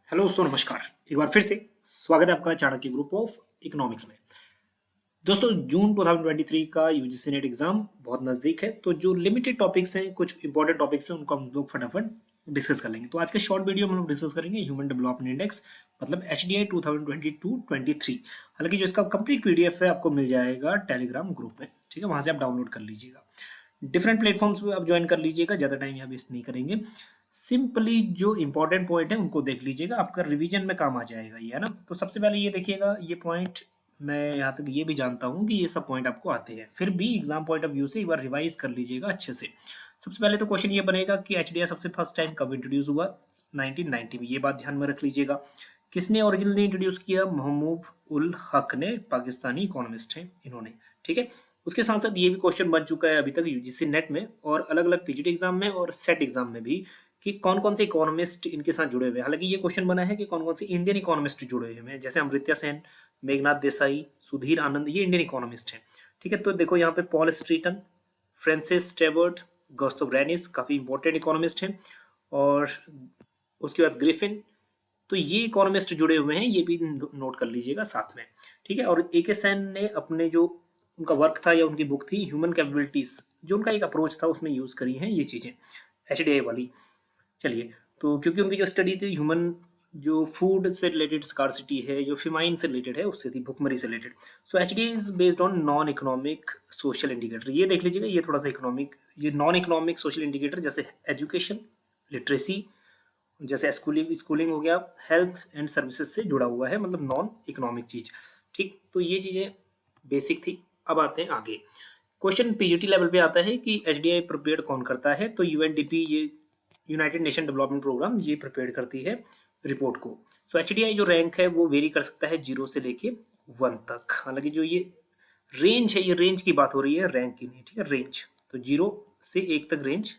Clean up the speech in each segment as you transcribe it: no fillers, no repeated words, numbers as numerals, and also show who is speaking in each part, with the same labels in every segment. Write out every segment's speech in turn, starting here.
Speaker 1: Hello दोस्तों, नमस्कार। एक बार फिर से स्वागत है आपका चाणक्य ग्रुप ऑफ इकोनॉमिक्स में। दोस्तों, जून 2023 का यूजीसी नेट एग्जाम बहुत नज़दीक है, तो जो लिमिटेड टॉपिक्स हैं, कुछ इंपॉर्टेंट टॉपिक्स हैं, उनको हम लोग फटाफट डिस्कस कर लेंगे। तो आज के शॉर्ट वीडियो में हम लोग डिस्कस करेंगे ह्यूमन डेवलपमेंट इंडेक्स, मतलब HDI 2022-23। हालांकि जो इसका कंप्लीट PDF है आपको मिल जाएगा टेलीग्राम ग्रुप में, ठीक है, वहां से आप डाउनलोड कर लीजिएगा। डिफरेंट प्लेटफॉर्म्स पे आप ज्वाइन कर लीजिएगा, ज़्यादा टाइम यहाँ वेस्ट नहीं करेंगे। सिंपली जो इंपॉर्टेंट पॉइंट है उनको देख लीजिएगा, आपका रिवीजन में काम आ जाएगा ये, है ना। तो सबसे पहले ये देखिएगा, ये पॉइंट मैं यहाँ तक ये भी जानता हूँ कि ये सब पॉइंट आपको आते हैं, फिर भी एग्जाम पॉइंट ऑफ व्यू से एक बार रिवाइज कर लीजिएगा अच्छे से। सबसे पहले तो क्वेश्चन ये बनेगा कि HDI सबसे फर्स्ट टाइम कब इंट्रोड्यूस हुआ? 1990 में, ये बात ध्यान में रख लीजिएगा। किसने ओरिजिनली इंट्रोड्यूस किया? महमूद उल हक ने, पाकिस्तानी इकोनॉमिस्ट हैं इन्होंने, ठीक है। उसके साथ साथ ये भी क्वेश्चन बन चुका है अभी तक यूजीसी नेट में और अलग अलग PGT एग्जाम में और सेट एग्जाम में भी, कि कौन कौन से इकोनॉमिस्ट इनके साथ जुड़े हुए हैं। हालांकि ये क्वेश्चन बना है कि कौन कौन से इंडियन इकोनॉमिस्ट जुड़े हुए हैं, जैसे अमृत्या सेन, मेघनाथ देसाई, सुधीर आनंद, ये इंडियन इकोनॉमिस्ट हैं, ठीक है। तो देखो यहाँ पे पॉल स्ट्रीटन, फ्रांसिस स्टेवर्ट, गॉस्टो ग्रैनिस काफी इंपॉर्टेंट इकोनॉमिस्ट हैं, और उसके बाद ग्रिफिन। तो ये इकोनॉमिस्ट जुड़े हुए हैं, ये भी नोट कर लीजिएगा साथ में, ठीक है। और AK सेन ने अपने जो उनका वर्क था या उनकी बुक थी ह्यूमन कैपेबिलिटीज, जो उनका एक अप्रोच था उसमें यूज करी हैं ये चीजें HDI वाली। चलिए, तो क्योंकि उनकी जो स्टडी थी ह्यूमन, जो फूड से रिलेटेड स्कार्सिटी है, जो फिमाइन से रिलेटेड है, उससे थी, भुखमरी से related. So HDI is based on non economic social indicator. ये देख लीजिएगा, ये थोड़ा सा इकोनॉमिक, ये नॉन इकोनॉमिक सोशल इंडिकेटर जैसे एजुकेशन, लिटरेसी, जैसे स्कूलिंग स्कूलिंग हो गया, हेल्थ एंड सर्विसेज से जुड़ा हुआ है, मतलब नॉन इकोनॉमिक चीज, ठीक। तो ये चीजें बेसिक थी। अब आते हैं आगे। क्वेश्चन PGT लेवल पे आता है कि HDI प्रिपेयर कौन करता है? तो UNDP, ये यूनाइटेड नेशन डेवलपमेंट प्रोग्राम, ये प्रिपेयर करती है रिपोर्ट को। सो HDI जो रैंक है वो वेरी कर सकता है 0 से लेके 1 तक। हालांकि जो ये रेंज है, ये रेंज की बात हो रही है, रैंक की नहीं, ठीक है, रेंज। तो 0 से 1 तक रेंज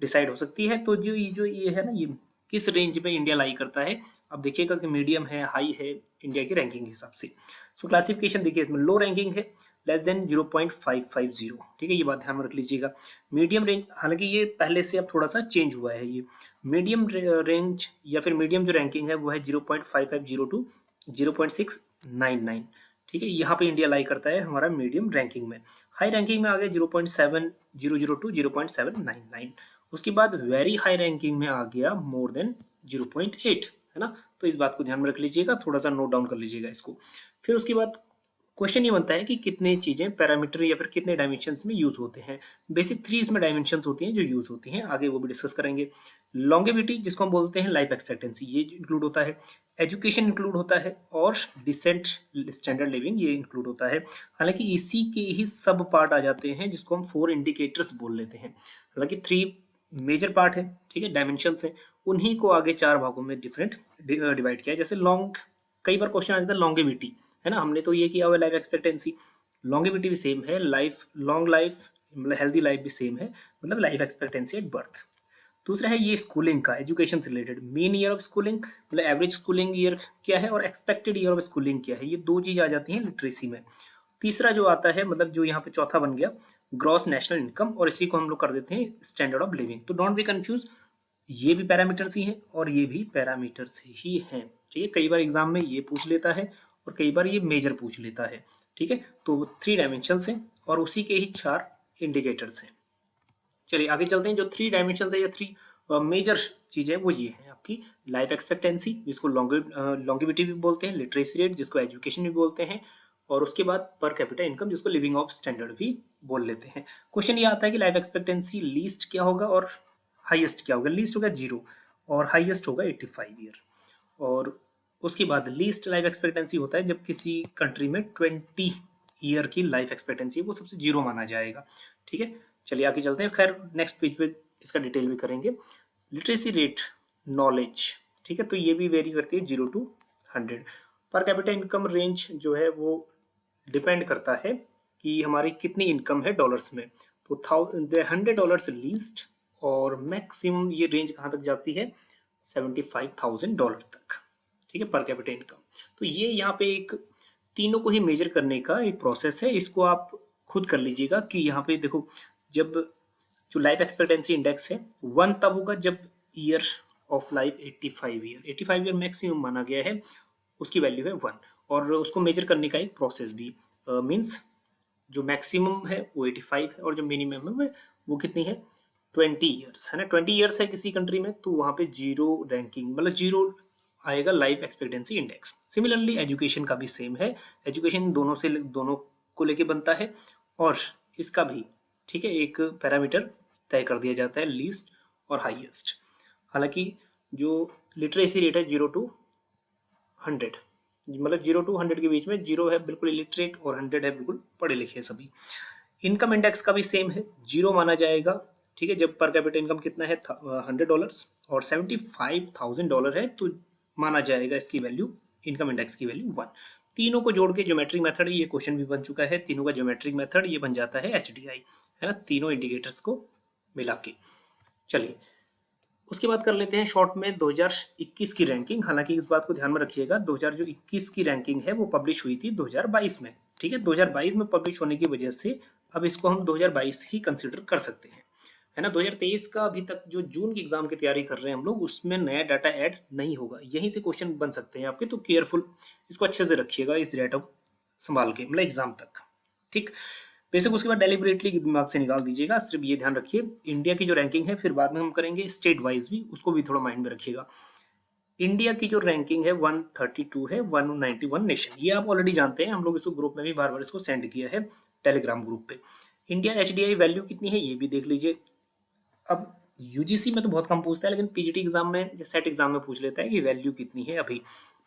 Speaker 1: डिसाइड हो सकती है। तो जो ये है ना, ये किस रेंज में इंडिया लाई करता है? अब देखिएगा कि मीडियम है, हाई है, इंडिया की रैंकिंग के हिसाब से। सो क्लासिफिकेशन देखिए, इसमें लो रैंकिंग है, लेस देन 0.550, ठीक है, ये बात ध्यान में रख लीजिएगा। मीडियम रेंज, हालांकि ये पहले से अब थोड़ा सा चेंज हुआ है, ये मीडियम रेंज या फिर मीडियम जो रैंकिंग है वो है 0.5502 टू 0.699, ठीक है। यहाँ पे इंडिया लाई करता है हमारा मीडियम रैंकिंग में। हाई रैंकिंग में आ गया 0.7002 टू 0.799। उसके बाद वेरी हाई रैंकिंग में आ गया मोर देन 0.8, है ना। तो इस बात को ध्यान में रख लीजिएगा, थोड़ा सा नोट डाउन कर लीजिएगा इसको। फिर उसके बाद क्वेश्चन ये बनता है कि कितने चीजें पैरामीटर या फिर कितने डायमेंशंस में यूज होते हैं। बेसिक 3 इसमें डायमेंशंस होती हैं जो यूज होती हैं, आगे वो भी डिस्कस करेंगे। लॉन्गेविटी, जिसको हम बोलते हैं लाइफ एक्सपेक्टेंसी, ये इंक्लूड होता है। एजुकेशन इंक्लूड होता है, और डिसेंट स्टैंडर्ड लिविंग, ये इंक्लूड होता है। हालांकि इसी के ही सब पार्ट आ जाते हैं जिसको हम 4 इंडिकेटर्स बोल लेते हैं। हालांकि 3 मेजर पार्ट है, ठीक है, डायमेंशंस है, उन्हीं को आगे 4 भागों में डिफरेंट डिवाइड किया है। जैसे लॉन्ग, कई बार क्वेश्चन आ जाता है लॉन्गेविटी, है ना, हमने तो ये किया हुआ लाइफ एक्सपेक्टेंसी, लॉन्गेविटी भी सेम है, लाइफ, लॉन्ग लाइफ मतलब हेल्दी लाइफ भी सेम है, मतलब लाइफ एक्सपेक्टेंसी एट बर्थ। दूसरा है ये स्कूलिंग का, एजुकेशन से related, mean year of schooling मतलब एवरेज स्कूलिंग ईयर क्या है, और एक्सपेक्टेड ईयर ऑफ स्कूलिंग क्या है, ये 2 चीज आ जाती हैं लिटरेसी में। तीसरा जो आता है, मतलब जो यहाँ पे चौथा बन गया, ग्रॉस नेशनल इनकम, और इसी को हम लोग कर देते हैं स्टैंडर्ड ऑफ लिविंग। तो डोंट बी कंफ्यूज, ये भी पैरामीटर्स ही हैं और ये भी पैरामीटर्स ही हैं, ठीक है। कई बार एग्जाम में ये पूछ लेता है और कई बार ये मेजर पूछ लेता है, ठीक है। तो 3 डायमेंशंस हैं और उसी के ही 4 इंडिकेटर्स हैं। चलिए आगे चलते हैं। जो 3 डायमेंशंस है या 3 मेजर चीजें वो ये है आपकी, लाइफ एक्सपेक्टेंसी जिसको लॉन्गेविटी भी बोलते हैं, लिटरेसी रेट जिसको एजुकेशन भी बोलते हैं, और उसके बाद पर कैपिटा इनकम जिसको लिविंग ऑफ स्टैंडर्ड भी बोल लेते हैं। क्वेश्चन ये आता है कि लाइफ एक्सपेक्टेंसी लीस्ट क्या होगा और हाईएस्ट क्या होगा। लीस्ट होगा 0 और हाईएस्ट होगा 85 ईयर। और उसके बाद लीस्ट लाइफ एक्सपेक्टेंसी होता है जब किसी कंट्री में 20 ईयर की लाइफ एक्सपेक्टेंसी है, वो सबसे 0 माना जाएगा, ठीक है। चलिए आगे चलते हैं। खैर नेक्स्ट पेज पे इसका डिटेल भी करेंगे। लिटरेसी रेट, नॉलेज, ठीक है, तो ये भी वेरी करती है 0 to 100। Per capita income range जो है वो डिपेंड करता है कि हमारी कितनी इनकम है डॉलर्स में। तो $100 लीस्ट, और मैक्सिमम ये रेंज कहाँ तक जाती है, $75,000 तक, ठीक है, पर कैपिटा इनकम। तो ये यहाँ पे एक तीनों को ही मेजर करने का एक प्रोसेस है, इसको आप खुद कर लीजिएगा कि यहाँ पे देखो, जब जो लाइफ एक्सपेक्टेंसी इंडेक्स है 1 तब होगा जब year of life 85 year, 85 year maximum माना गया है, उसकी वैल्यू है 1। और उसको मेजर करने का एक प्रोसेस भी मीन्स जो मैक्सिमम है वो 85 है और जो मिनिमम है वो कितनी है 20 ईयर्स है ना। 20 ईयर्स है किसी कंट्री में तो वहाँ पे जीरो रैंकिंग मतलब जीरो आएगा life expectancy index. Similarly education का भी सेम है, एजुकेशन दोनों को लेके बनता है और इसका भी ठीक है एक पैरामीटर तय कर दिया जाता है लीस्ट और हाईएस्ट। हालांकि जो लिटरेसी रेट है 0 to 100 मतलब 0 to 100 के बीच में, 0 है बिल्कुल इलिटरेट और 100 है बिल्कुल पढ़े लिखे सभी। इनकम इंडेक्स का भी सेम है, 0 माना जाएगा ठीक है जब पर कैपिटा इनकम कितना है $100 और $75,000 है तो माना जाएगा इसकी वैल्यू इनकम इंडेक्स की वैल्यू 1। तीनों को जोड़ के ज्योमेट्रिक मेथड, ये क्वेश्चन भी बन चुका है, तीनों का ज्योमेट्रिक मेथड ये बन जाता है HDI है ना, तीनों इंडिकेटर्स को मिला के। चलिए उसके बाद कर लेते हैं शॉर्ट में 2021 की रैंकिंग। हालांकि इस बात को ध्यान में रखिएगा 2021 की रैंकिंग है वो पब्लिश हुई थी 2022 में, ठीक है 2022 में पब्लिश होने की वजह से अब इसको हम 2022 ही कंसिडर कर सकते हैं है ना। 2023 का अभी तक जो जून की एग्जाम की तैयारी कर रहे हैं हम लोग उसमें नया डाटा ऐड नहीं होगा, यहीं से क्वेश्चन बन सकते हैं आपके, तो केयरफुल इसको अच्छे से रखिएगा इस डाटा संभाल के मतलब एग्जाम तक ठीक। बेसिक उसके बाद डेलिबरेटली दिमाग से निकाल दीजिएगा, सिर्फ ये ध्यान रखिए इंडिया की जो रैंकिंग है फिर बाद में हम करेंगे स्टेट वाइज भी, उसको भी थोड़ा माइंड में रखिएगा। इंडिया की जो रैंकिंग है 132 है 191 नेशन, ये आप ऑलरेडी जानते हैं, हम लोग इसको ग्रुप में भी बार बार इसको सेंड किया है टेलीग्राम ग्रुप पे। इंडिया HDI वैल्यू कितनी है ये भी देख लीजिए। अब यूजीसी में तो बहुत कम पूछता है लेकिन पीजीटी एग्जाम में या सेट एग्जाम में पूछ लेता है कि वैल्यू कितनी है अभी।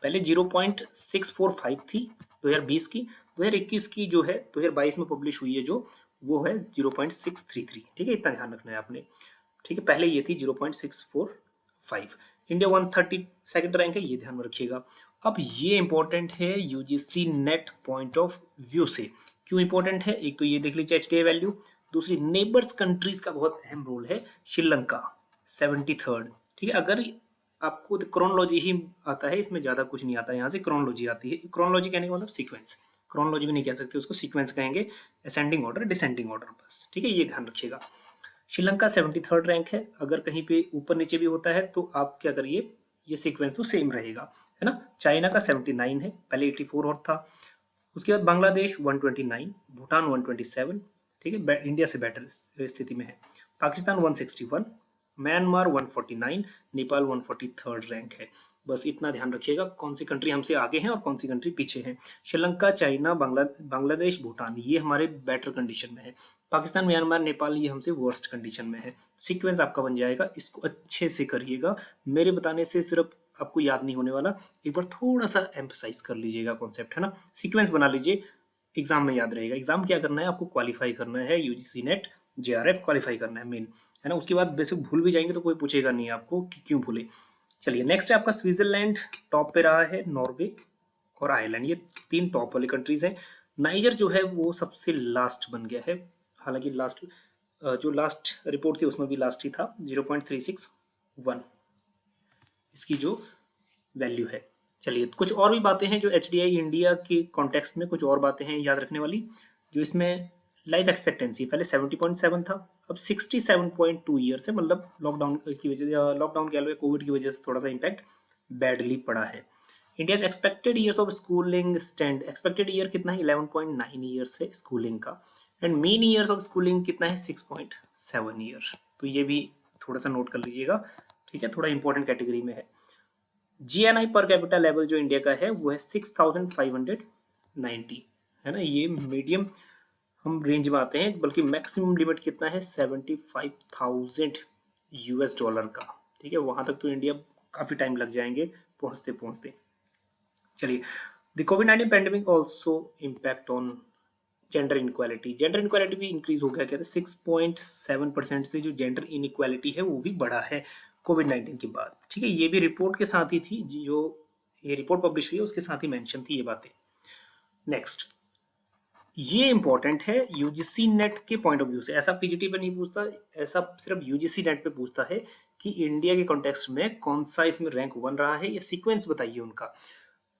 Speaker 1: पहले 0.645 थी 2020 की, 2021 की जो है 2022 में पब्लिश हुई है जो वो है 0.633 ठीक है, इतना ध्यान रखना है आपने ठीक है। पहले ये थी 0.645। इंडिया 132nd रैंक है ये ध्यान में रखिएगा। अब ये इंपॉर्टेंट है UGC net point of view से, क्यों इंपॉर्टेंट है एक तो ये देख लीजिए HDI वैल्यू, दूसरी नेबर्स कंट्रीज का बहुत अहम रोल है। श्रीलंका 73rd ठीक है, अगर आपको क्रोनोलॉजी ही आता है इसमें ज्यादा कुछ नहीं आता, यहाँ से क्रोनोलॉजी आती है, क्रोनोलॉजी कहने का मतलब सीक्वेंस, क्रोनोलॉजी भी नहीं कह सकते उसको, सीक्वेंस कहेंगे, असेंडिंग ऑर्डर डिसेंडिंग ऑर्डर बस ठीक है, ये ध्यान रखिएगा। श्रीलंका 73rd रैंक है, अगर कहीं पे ऊपर नीचे भी होता है तो आप क्या करिए ये सीक्वेंस तो सेम रहेगा है ना। चाइना का 79 है, पहले 84 और था। उसके बाद बांग्लादेश 129, भूटान 127 ठीक है इंडिया से बेटर स्थिति में है। Pakistan 161, Myanmar 149, Nepal 143rd rank है। बस इतना ध्यान रखिएगा कौन सी कंट्री हमसे आगे हैं और कौन सी कंट्री पीछे हैं। श्रीलंका, चाइना, बांग्लादेश, भूटान ये हमारे बेटर कंडीशन में है। पाकिस्तान, म्यांमार, नेपाल ये हमसे वर्स्ट कंडीशन में है। सीक्वेंस आपका बन जाएगा, इसको अच्छे से करिएगा, मेरे बताने से सिर्फ आपको याद नहीं होने वाला, एक बार थोड़ा सा एम्फसाइज कर लीजिएगा कॉन्सेप्ट है ना। सीक्वेंस बना लीजिए, एग्जाम में याद रहेगा। एग्जाम क्या करना है आपको, क्वालिफाई करना है यूजीसी नेट JRF क्वालिफाई करना है मेन है ना। उसके बाद बेसिक भूल भी जाएंगे तो कोई पूछेगा नहीं आपको कि क्यों भूले। चलिए नेक्स्ट है आपका स्विट्जरलैंड टॉप पे रहा है, नॉर्वे और आयरलैंड ये 3 टॉप वाली कंट्रीज हैं। नाइजर जो है वो सबसे लास्ट बन गया है, हालांकि लास्ट जो लास्ट रिपोर्ट थी उसमें भी लास्ट ही था, 0.361 इसकी जो वैल्यू है। चलिए कुछ और भी बातें हैं जो HDI इंडिया के कॉन्टेक्स्ट में, कुछ और बातें हैं याद रखने वाली, जो इसमें लाइफ एक्सपेक्टेंसी पहले 70.7 था, अब 67.2 ईयर से, मतलब लॉकडाउन की वजह से, लॉकडाउन कह लो, कोविड की वजह से थोड़ा सा इम्पैक्ट बैडली पड़ा है। India expected years of schooling stand, expected year कितना है 11.9 ईयर्स है स्कूलिंग का, and mean years of schooling कितना है 6.7 ईयर, तो ये भी थोड़ा सा नोट कर लीजिएगा ठीक है, थोड़ा इंपॉर्टेंट कैटेगरी में है। GNI पर कैपिटल लेवल जो इंडिया का है वो है 6590 है ना, ये मीडियम हम रेंज में आते हैं, बल्कि मैक्सिमम लिमिट कितना है 75,000 US डॉलर का ठीक है, वहां तक तो इंडिया काफी टाइम लग जाएंगे पहुंचते पहुंचते। चलिए the covid pandemic also impact on gender inequality, gender inequality भी इंक्रीज हो गया, कहते हैं 6.7% से जो जेंडर इनक्वालिटी है वो भी बढ़ा है कोविड-19 के बाद ठीक है। ये भी रिपोर्ट के साथ ही थी, जो ये रिपोर्ट पब्लिश हुई है उसके साथ ही मेंशन थी ये बातें। नेक्स्ट ये इंपॉर्टेंट है यूजीसी नेट के पॉइंट ऑफ व्यू से, ऐसा पीजीटी पे नहीं पूछता, ऐसा सिर्फ यूजीसी नेट पे पूछता है कि इंडिया के कॉन्टेक्स्ट में कौन सा इसमें रैंक 1 रहा है, या सीक्वेंस बताइए उनका।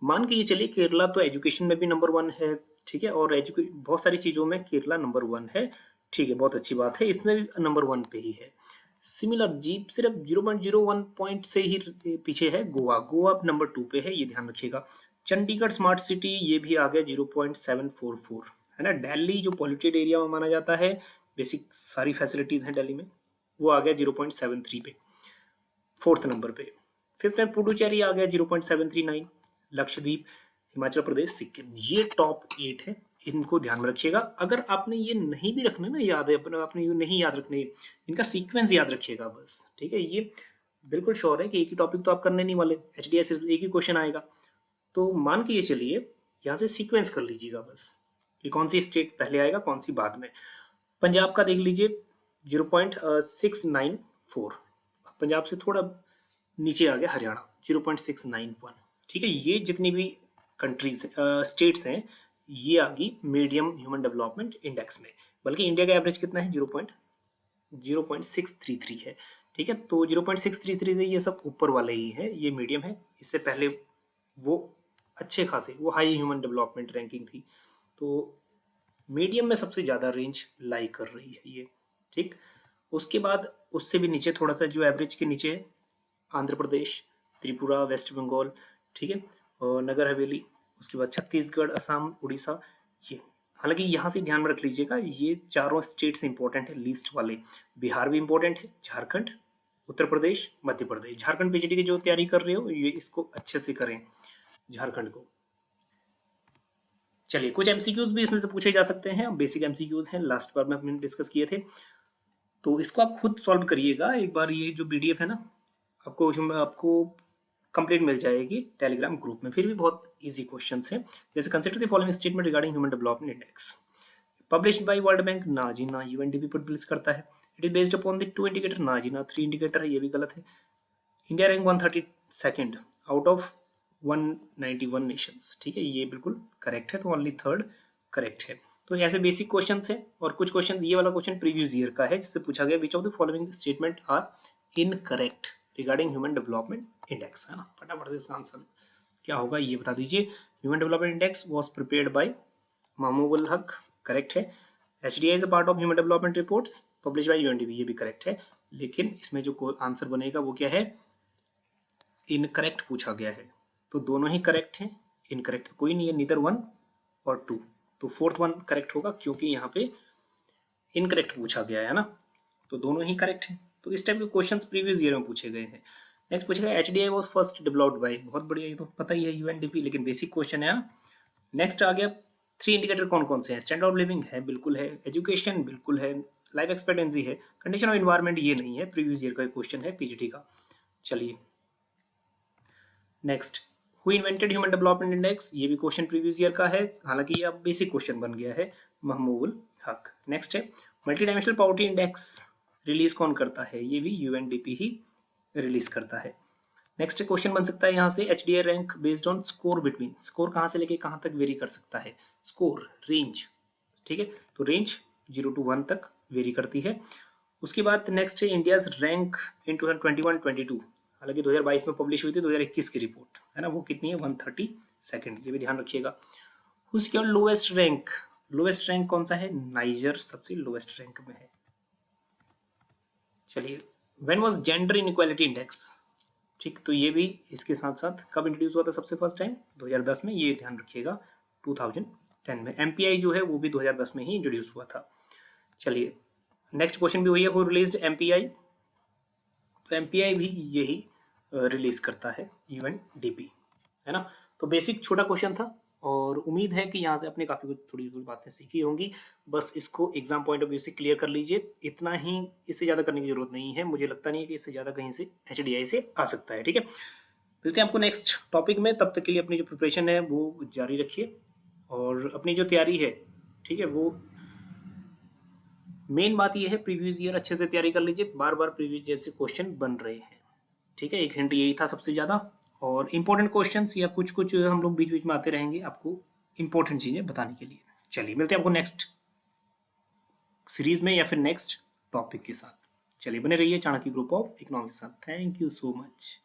Speaker 1: मान के ये चलिए केरला तो एजुकेशन में भी नंबर 1 है ठीक है, और बहुत सारी चीजों में केरला नंबर 1 है ठीक है, बहुत अच्छी बात है, इसमें भी नंबर 1 पे ही है। सिमिलर जी सिर्फ 0.01 पॉइंट से ही पीछे है गोवा। गोवा नंबर 2 पे है, ये ध्यान रखिएगा। चंडीगढ़ स्मार्ट सिटी ये भी आ गया 0.744, है ना। दिल्ली जो पॉल्यूटेड एरिया में माना जाता है, बेसिक सारी फैसिलिटीज हैं दिल्ली में, वो आ गया 0.73 पे, 4th नंबर पे। 5th में पुडुचेरी आ गया 0.739। लक्षद्वीप, हिमाचल प्रदेश, सिक्किम, ये टॉप 8 है, इनको ध्यान में रखिएगा। अगर आपने ये नहीं भी रखना ना याद है, आपने ये नहीं याद रखने, इनका सीक्वेंस याद रखिएगा बस, ठीक है। ये बिल्कुल श्योर है कि एक ही टॉपिक तो आप करने नहीं वाले, एचडीएस एक ही क्वेश्चन आएगा, तो मान के ये चलिए यहाँ से सीक्वेंस कर लीजिएगा बस कि कौन सी स्टेट पहले आएगा कौन सी बाद में। पंजाब का देख लीजिए 0.694, पंजाब से थोड़ा नीचे आ गया हरियाणा 0.691, ठीक है। ये जितनी भी कंट्रीज स्टेट्स हैं ये आ गई मीडियम ह्यूमन डेवलपमेंट इंडेक्स में, बल्कि इंडिया का एवरेज कितना है 0.633 है, ठीक है। तो 0.633 से ये सब ऊपर वाले ही है, ये मीडियम है। इससे पहले वो अच्छे खासे वो हाई ह्यूमन डेवलपमेंट रैंकिंग थी, तो मीडियम में सबसे ज़्यादा रेंज लाई कर रही है ये, ठीक। उसके बाद उससे भी नीचे थोड़ा सा जो एवरेज के नीचे है आंध्र प्रदेश, त्रिपुरा, वेस्ट बंगाल, ठीक है, और नगर हवेली, उसके बाद छत्तीसगढ़, असम, उड़ीसा, ये। हालांकि यहाँ से ध्यान में रख लीजिएगा ये चारों स्टेट्स इंपॉर्टेंट है, लीस्ट वाले। बिहार भी इंपॉर्टेंट है, झारखंड, उत्तर प्रदेश, मध्य प्रदेश। झारखंड पीजीटी की जो तैयारी कर रहे हो ये इसको अच्छे से करें, झारखंड को। चलिए कुछ एमसीक्यूज भी इसमें से पूछे जा सकते हैं, बेसिक एमसीक्यूज हैं, लास्ट बार में हमने डिस्कस किए थे, तो इसको आप खुद सॉल्व करिएगा एक बार। ये जो पीडीएफ है ना आपको कंप्लीट मिल जाएगी टेलीग्राम ग्रुप में। फिर भी बहुत इजी क्वेश्चंस हैं, जैसे consider the following statement regarding human development index published by world bank. ना जी ना, यूएनडीपी पब्लिश करता है। It is based upon the 2 indicator. ना जी ना, 3 इंडिकेटर है, ये भी गलत है। India rank 132 out of 191 Nations, ठीक है, ये बिल्कुल करेक्ट है, तो ओनली 3rd करेक्ट है। तो ऐसे बेसिक क्वेश्चंस हैं। और कुछ क्वेश्चन, ये वाला क्वेश्चन प्रीवियस ईयर का है, जिससे पूछा गया which of the following statement are incorrect regarding human development index, है ना। फटाफट से इसका आंसर क्या होगा ये बता दीजिए। Human development index was prepared by Mahmud ul Haq, correct है। HDI is a part of human development reports publish by UNDP, ये भी करेक्ट है। लेकिन इसमें जो आंसर बनेगा वो क्या है, इनकरेक्ट पूछा गया है, तो दोनों ही करेक्ट हैं। इनकरेक्ट कोई नहीं है, नीदर 1 और 2, तो 4th वन करेक्ट होगा, क्योंकि यहाँ पे इनकरेक्ट पूछा गया है ना, तो दोनों ही करेक्ट हैं। तो इस टाइप के क्वेश्चंस प्रीवियस ईयर में पूछे गए हैं। नेक्स्ट पूछेगा HDI was first developed by, बहुत बढ़िया, ये तो पता ही है यूएनडीपी, लेकिन बेसिक क्वेश्चन है ना। नेक्स्ट आ गया 3 इंडिकेटर कौन कौन से हैं। स्टैंडर्ड ऑफ लिविंग है, बिल्कुल है। एजुकेशन बिल्कुल है। लाइफ एक्सपेक्टेंसी है। कंडीशन ऑफ एनवायरनमेंट ये नहीं है, प्रीवियस ईयर का क्वेश्चन है पीजीटी का। चलिए next, who invented human development index, ये भी क्वेश्चन प्रीवियस ईयर का है, हालांकि ये अब बेसिक क्वेश्चन बन गया है, महमूद हक। नेक्स्ट है multi dimensional poverty index release कौन करता है, ये भी यूएनडीपी ही रिलीज करता है। नेक्स्ट क्वेश्चन बन सकता है यहाँ से, HDI rank based on score between, score कहाँ से लेके कहाँ तक वेरी कर सकता है, स्कोर रेंज, ठीक है, तो रेंज 0 to 1 तक वेरी करती है। उसके बाद नेक्स्ट है इंडियाज रैंक इन 2021-22, हालांकि 2022 में पब्लिश हुई थी, 2021 की रिपोर्ट है ना, वो कितनी है 132, ये भी ध्यान रखिएगा। उसके बाद लोएस्ट रैंक, लोएस्ट रैंक कौन सा है, नाइजर सबसे लोएस्ट रैंक में है। चलिए, when was gender inequality index, ठीक, तो ये भी इसके साथ साथ कब इंट्रोड्यूस हुआ था सबसे फर्स्ट टाइम, 2010 में, ये ध्यान रखिएगा। 2010 में MPI जो है वो भी 2010 में ही इंट्रोड्यूस हुआ था। चलिए नेक्स्ट क्वेश्चन भी वही है, हु रिलीज्ड MPI, तो MPI भी यही रिलीज करता है, यूएनडीपी, है ना। तो बेसिक छोटा क्वेश्चन था, और उम्मीद है कि यहाँ से आपने काफी कुछ थोड़ी थोड़ी बातें सीखी होंगी। बस इसको एग्जाम पॉइंट ऑफ व्यू से क्लियर कर लीजिए, इतना ही, इससे ज्यादा करने की जरूरत नहीं है। मुझे लगता नहीं है कि इससे ज्यादा कहीं से HDI से आ सकता है, ठीक है। मिलते हैं आपको नेक्स्ट टॉपिक में, तब तक के लिए अपनी जो प्रिपरेशन है वो जारी रखिए, और अपनी जो तैयारी है, ठीक है, वो मेन बात ये है प्रीवियस ईयर अच्छे से तैयारी कर लीजिए, बार बार प्रीवियस जैसे क्वेश्चन बन रहे हैं, ठीक है। एक हिंट यही था सबसे ज्यादा, और इंपॉर्टेंट क्वेश्चंस या कुछ कुछ हम लोग बीच बीच में आते रहेंगे आपको इंपॉर्टेंट चीजें बताने के लिए। चलिए मिलते हैं आपको नेक्स्ट सीरीज में या फिर नेक्स्ट टॉपिक के साथ। चलिए बने रहिए चाणक्य ग्रुप ऑफ इकोनॉमिक्स के साथ। Thank you so much.